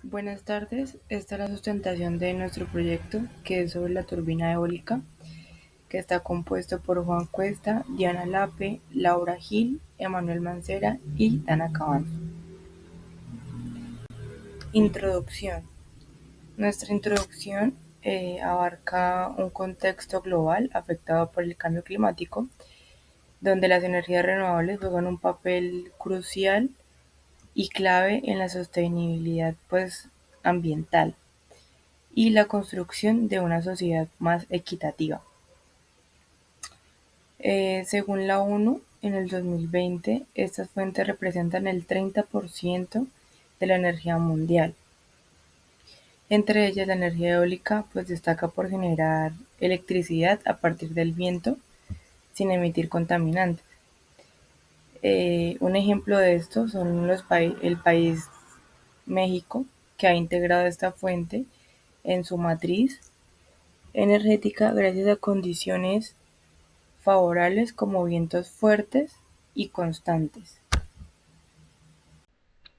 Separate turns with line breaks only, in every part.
Buenas tardes, esta es la sustentación de nuestro proyecto que es sobre la turbina eólica, que está compuesto por Juan Cuesta, Diana Lape, Laura Gil, Emanuel Mancera y Dana Cabanzo. Introducción. Nuestra introducción abarca un contexto global afectado por el cambio climático, donde las energías renovables juegan un papel crucial y clave en la sostenibilidad ambiental y la construcción de una sociedad más equitativa. Según la ONU, en el 2020, estas fuentes representan el 30% de la energía mundial. Entre ellas, la energía eólica destaca por generar electricidad a partir del viento sin emitir contaminantes. Un ejemplo de esto son el país México, que ha integrado esta fuente en su matriz energética gracias a condiciones favorables como vientos fuertes y constantes.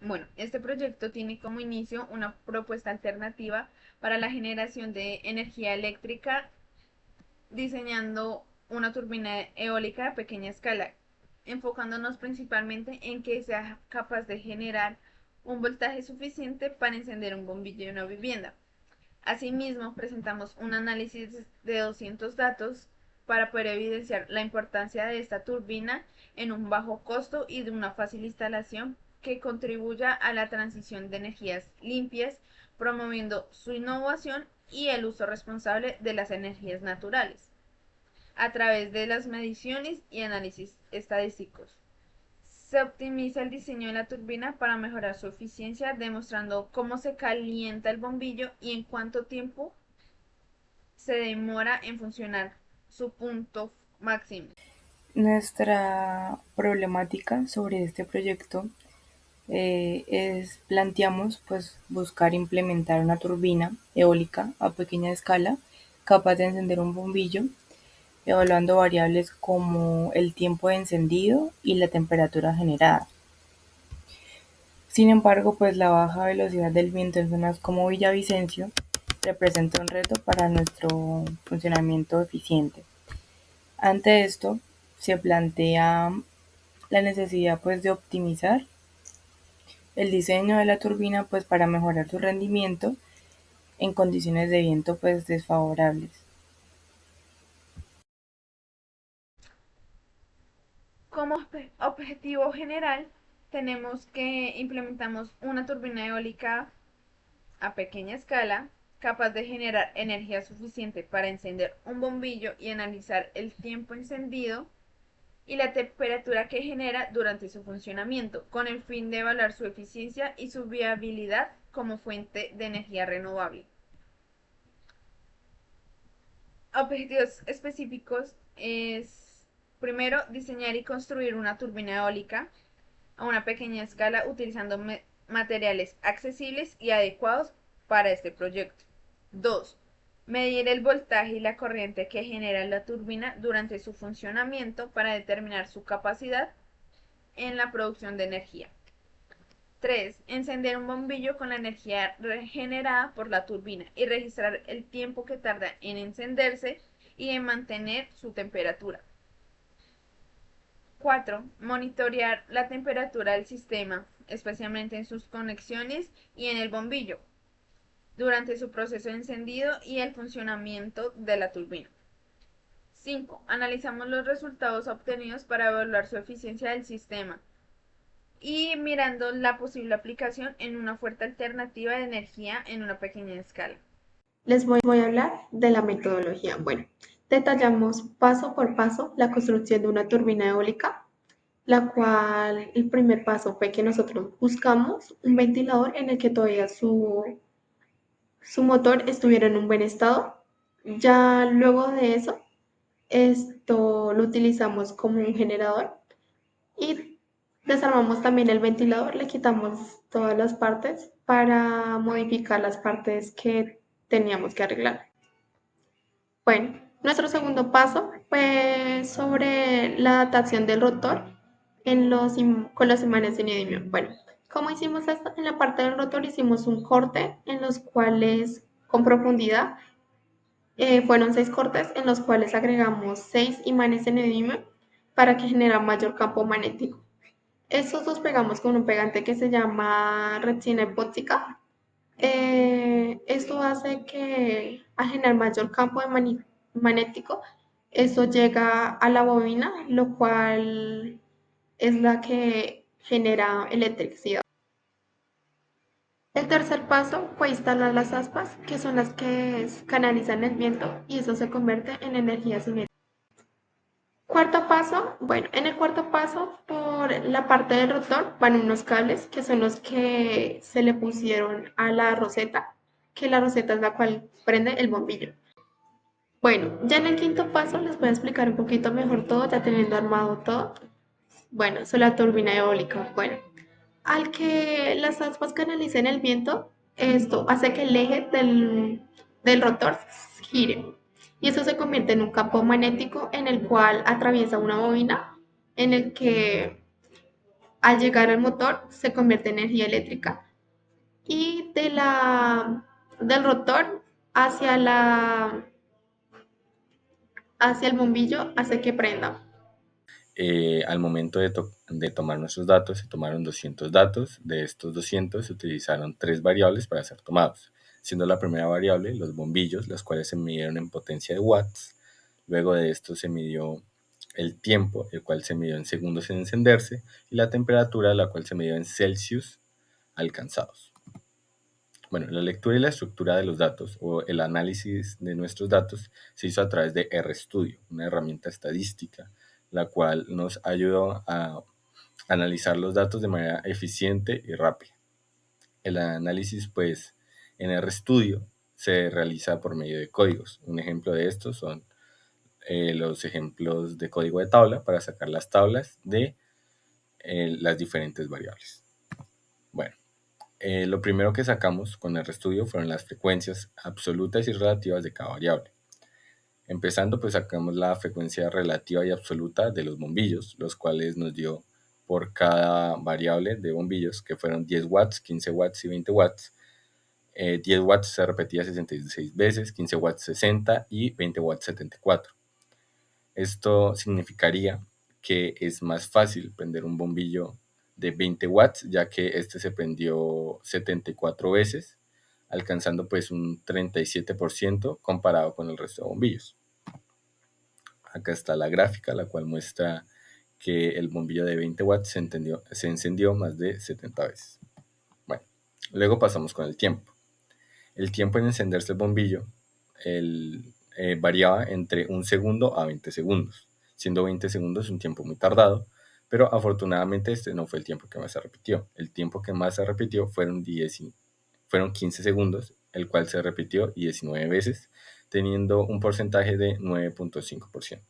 Bueno, este proyecto tiene como inicio una propuesta alternativa para la generación de energía eléctrica diseñando una turbina eólica a pequeña escala, enfocándonos principalmente en que sea capaz de generar un voltaje suficiente para encender un bombillo de una vivienda. Asimismo, presentamos un análisis de 200 datos para poder evidenciar la importancia de esta turbina en un bajo costo y de una fácil instalación que contribuya a la transición de energías limpias, promoviendo su innovación y el uso responsable de las energías naturales a través de las mediciones y análisis estadísticos. Se optimiza el diseño de la turbina para mejorar su eficiencia, demostrando cómo se calienta el bombillo y en cuánto tiempo se demora en funcionar su punto máximo.
Nuestra problemática sobre este proyecto planteamos buscar implementar una turbina eólica a pequeña escala capaz de encender un bombillo, evaluando variables como el tiempo de encendido y la temperatura generada. Sin embargo, la baja velocidad del viento en zonas como Villavicencio representa un reto para nuestro funcionamiento eficiente. Ante esto, se plantea la necesidad de optimizar el diseño de la turbina para mejorar su rendimiento en condiciones de viento desfavorables.
Como objetivo general, tenemos que implementamos una turbina eólica a pequeña escala, capaz de generar energía suficiente para encender un bombillo y analizar el tiempo encendido y la temperatura que genera durante su funcionamiento, con el fin de evaluar su eficiencia y su viabilidad como fuente de energía renovable. Objetivos específicos es, primero, diseñar y construir una turbina eólica a una pequeña escala utilizando materiales accesibles y adecuados para este proyecto. 2. Medir el voltaje y la corriente que genera la turbina durante su funcionamiento para determinar su capacidad en la producción de energía. 3. Encender un bombillo con la energía regenerada por la turbina y registrar el tiempo que tarda en encenderse y en mantener su temperatura. 4. Monitorear la temperatura del sistema, especialmente en sus conexiones y en el bombillo, durante su proceso de encendido y el funcionamiento de la turbina. 5. Analizamos los resultados obtenidos para evaluar su eficiencia del sistema y mirando la posible aplicación en una fuerte alternativa de energía en una pequeña escala.
Les voy a hablar de la metodología. Bueno, detallamos paso por paso la construcción de una turbina eólica, la cual el primer paso fue que nosotros buscamos un ventilador en el que todavía su motor estuviera en un buen estado. Ya luego de eso, esto lo utilizamos como un generador y desarmamos también el ventilador, le quitamos todas las partes para modificar las partes que teníamos que arreglar. Bueno, nuestro segundo paso fue sobre la adaptación del rotor con los imanes de neodimio. Bueno, ¿Cómo hicimos esto? En la parte del rotor hicimos un corte en los cuales, con profundidad, fueron 6 cortes en los cuales agregamos 6 imanes en neodimio para que genera mayor campo magnético. Estos los pegamos con un pegante que se llama resina epóxica. Esto hace que al generar mayor campo magnético, eso llega a la bobina, lo cual es la que genera electricidad. El tercer paso fue instalar las aspas, que son las que canalizan el viento y eso se convierte en energía cinética. Cuarto paso, bueno, en el cuarto paso, por la parte del rotor van unos cables que son los que se le pusieron a la roseta, que la roseta es la cual prende el bombillo. Bueno, ya en el quinto paso les voy a explicar un poquito mejor todo, ya teniendo armado todo. Bueno, eso es la turbina eólica. Bueno, al que las aspas canalicen el viento, esto hace que el eje del rotor gire. Y eso se convierte en un campo magnético en el cual atraviesa una bobina, en el que al llegar al motor se convierte en energía eléctrica. Y del rotor hacia, hacia el bombillo hace que prenda.
Al momento de tomar nuestros datos, se tomaron 200 datos. De estos 200 se utilizaron 3 variables para ser tomados, siendo la primera variable los bombillos, los cuales se midieron en potencia de watts. Luego de esto se midió el tiempo, el cual se midió en segundos en encenderse, y la temperatura, la cual se midió en Celsius alcanzados. Bueno, la lectura y la estructura de los datos o el análisis de nuestros datos se hizo a través de RStudio, una herramienta estadística, la cual nos ayudó a analizar los datos de manera eficiente y rápida. El análisis, pues, en RStudio se realiza por medio de códigos. Un ejemplo de estos son los ejemplos de código de tabla para sacar las tablas de las diferentes variables. Bueno. Lo primero que sacamos con el RStudio fueron las frecuencias absolutas y relativas de cada variable. Empezando, pues sacamos la frecuencia relativa y absoluta de los bombillos, los cuales nos dio por cada variable de bombillos, que fueron 10 watts, 15 watts y 20 watts. 10 watts se repetía 66 veces, 15 watts 60 y 20 watts 74. Esto significaría que es más fácil prender un bombillo de 20 watts, ya que este se prendió 74 veces, alcanzando pues un 37% comparado con el resto de bombillos. Acá está la gráfica, la cual muestra que el bombillo de 20 watts se encendió más de 70 veces. Bueno, luego pasamos con el tiempo. El tiempo en encenderse el bombillo variaba entre 1 segundo a 20 segundos, siendo 20 segundos un tiempo muy tardado, pero afortunadamente este no fue el tiempo que más se repitió. El tiempo que más se repitió fueron 15 segundos, el cual se repitió 19 veces, teniendo un porcentaje de 9.5%.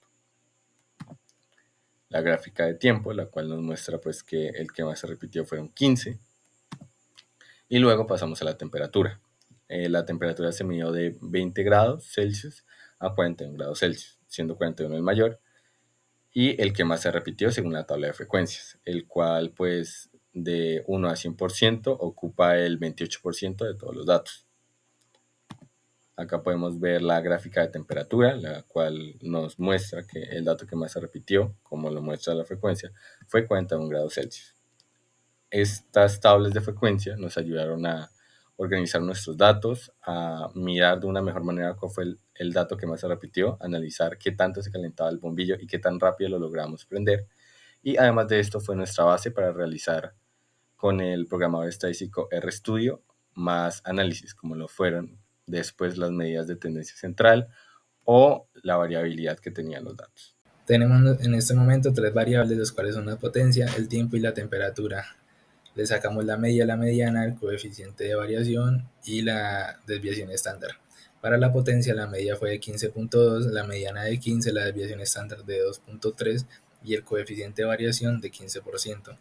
La gráfica de tiempo, la cual nos muestra pues que el que más se repitió fueron 15. Y luego pasamos a la temperatura. La temperatura se midió de 20 grados Celsius a 41 grados Celsius, siendo 41 el mayor y el que más se repitió según la tabla de frecuencias, el cual pues de 1 a 100% ocupa el 28% de todos los datos. Acá podemos ver la gráfica de temperatura, la cual nos muestra que el dato que más se repitió, como lo muestra la frecuencia, fue 41 grados Celsius. Estas tablas de frecuencia nos ayudaron a organizar nuestros datos, a mirar de una mejor manera cuál fue el dato que más se repitió, analizar qué tanto se calentaba el bombillo y qué tan rápido lo logramos prender. Y además de esto fue nuestra base para realizar con el programador estadístico RStudio más análisis, como lo fueron después las medidas de tendencia central o la variabilidad que tenían los datos.
Tenemos en este momento 3 variables, las cuales son la potencia, el tiempo y la temperatura. Le sacamos la media, la mediana, el coeficiente de variación y la desviación estándar. Para la potencia, la media fue de 15.2, la mediana de 15, la desviación estándar de 2.3 y el coeficiente de variación de 15%.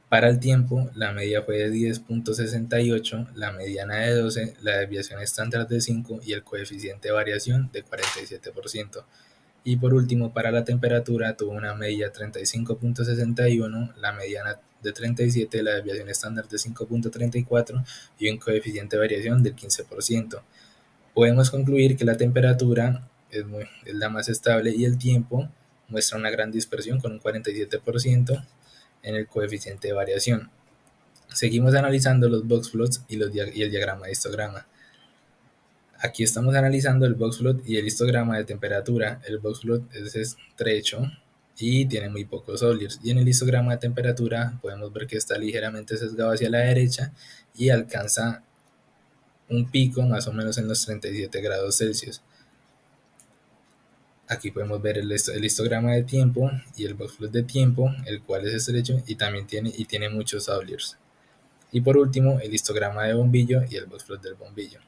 Para el tiempo, la media fue de 10.68, la mediana de 12, la desviación estándar de 5 y el coeficiente de variación de 47%. Y por último, para la temperatura tuvo una media 35.61, la mediana de 37, la desviación estándar de 5.34 y un coeficiente de variación del 15%. Podemos concluir que la temperatura es la más estable y el tiempo muestra una gran dispersión con un 47% en el coeficiente de variación. Seguimos analizando los boxplots y el diagrama de histograma. Aquí estamos analizando el boxplot y el histograma de temperatura. El boxplot es estrecho y tiene muy pocos Outliers. Y en el histograma de temperatura podemos ver que está ligeramente sesgado hacia la derecha y alcanza un pico más o menos en los 37 grados Celsius. Aquí podemos ver el histograma de tiempo y el boxplot de tiempo, el cual es estrecho y también tiene muchos Outliers. Y por último, el histograma de bombillo y el boxplot del bombillo.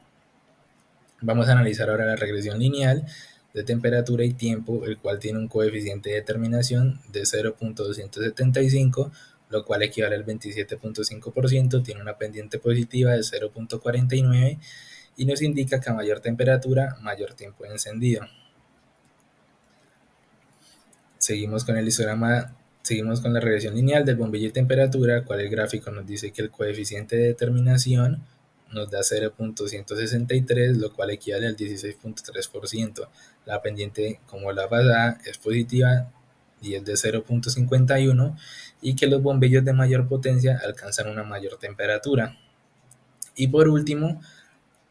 Vamos a analizar ahora la regresión lineal de temperatura y tiempo, el cual tiene un coeficiente de determinación de 0.275, lo cual equivale al 27.5%, tiene una pendiente positiva de 0.49 y nos indica que a mayor temperatura, mayor tiempo de encendido. Seguimos con la regresión lineal del bombillo y temperatura, cual el gráfico nos dice que el coeficiente de determinación nos da 0.163, lo cual equivale al 16.3%. La pendiente, como la pasada, es positiva y es de 0.51 y que los bombillos de mayor potencia alcanzan una mayor temperatura. Y por último,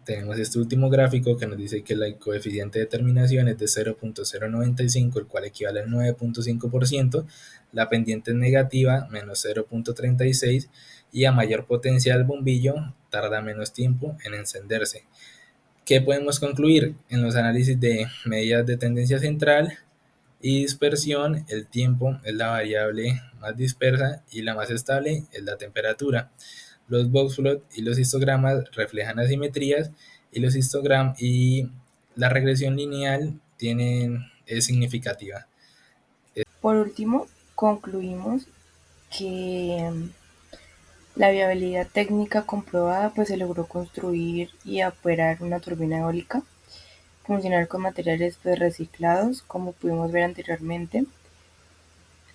tenemos este último gráfico que nos dice que el coeficiente de determinación es de 0.095, el cual equivale al 9.5%, la pendiente es negativa, menos 0.36, y a mayor potencia del bombillo tarda menos tiempo en encenderse. ¿Qué podemos concluir? En los análisis de medidas de tendencia central y dispersión, el tiempo es la variable más dispersa y la más estable es la temperatura. Los boxplot y los histogramas reflejan asimetrías y la regresión lineal es significativa.
Por último, concluimos que la viabilidad técnica comprobada, pues se logró construir y operar una turbina eólica funcional con materiales pues reciclados, como pudimos ver anteriormente,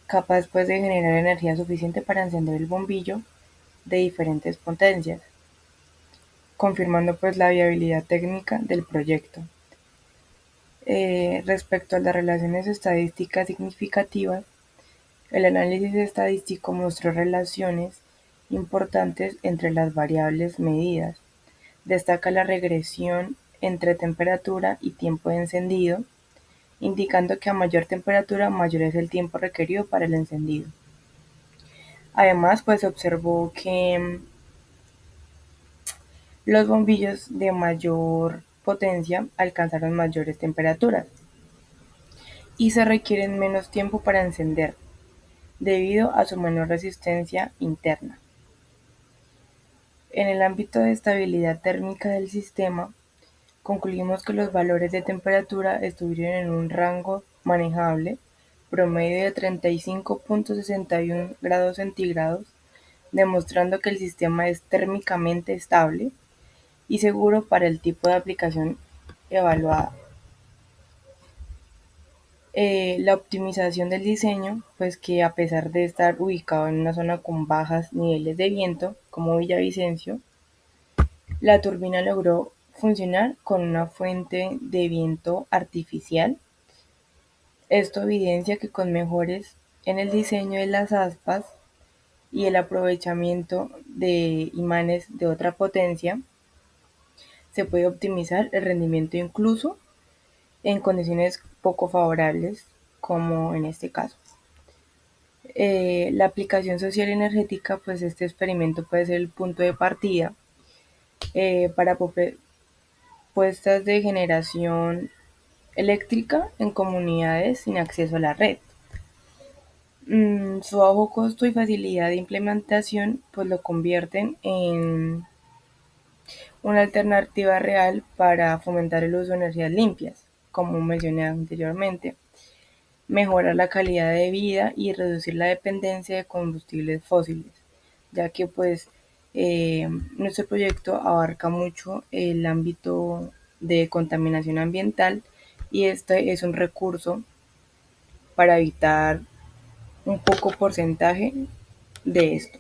capaz pues de generar energía suficiente para encender el bombillo de diferentes potencias, confirmando pues la viabilidad técnica del proyecto. Respecto a las relaciones estadísticas significativas, el análisis estadístico mostró relaciones importantes entre las variables medidas. Destaca la regresión entre temperatura y tiempo de encendido, indicando que a mayor temperatura mayor es el tiempo requerido para el encendido. Además, pues se observó que los bombillos de mayor potencia alcanzaron mayores temperaturas y se requieren menos tiempo para encender, debido a su menor resistencia interna. En el ámbito de estabilidad térmica del sistema, concluimos que los valores de temperatura estuvieron en un rango manejable, promedio de 35.61 grados centígrados, demostrando que el sistema es térmicamente estable y seguro para el tipo de aplicación evaluada. La optimización del diseño, pues que a pesar de estar ubicado en una zona con bajos niveles de viento, como Villavicencio, la turbina logró funcionar con una fuente de viento artificial. Esto evidencia que con mejoras en el diseño de las aspas y el aprovechamiento de imanes de otra potencia, se puede optimizar el rendimiento incluso en condiciones poco favorables, como en este caso. La aplicación social y energética, pues este experimento puede ser el punto de partida para propuestas de generación eléctrica en comunidades sin acceso a la red. Su bajo costo y facilidad de implementación pues lo convierten en una alternativa real para fomentar el uso de energías limpias, como mencioné anteriormente, mejorar la calidad de vida y reducir la dependencia de combustibles fósiles, ya que pues nuestro proyecto abarca mucho el ámbito de contaminación ambiental y este es un recurso para evitar un poco porcentaje de esto.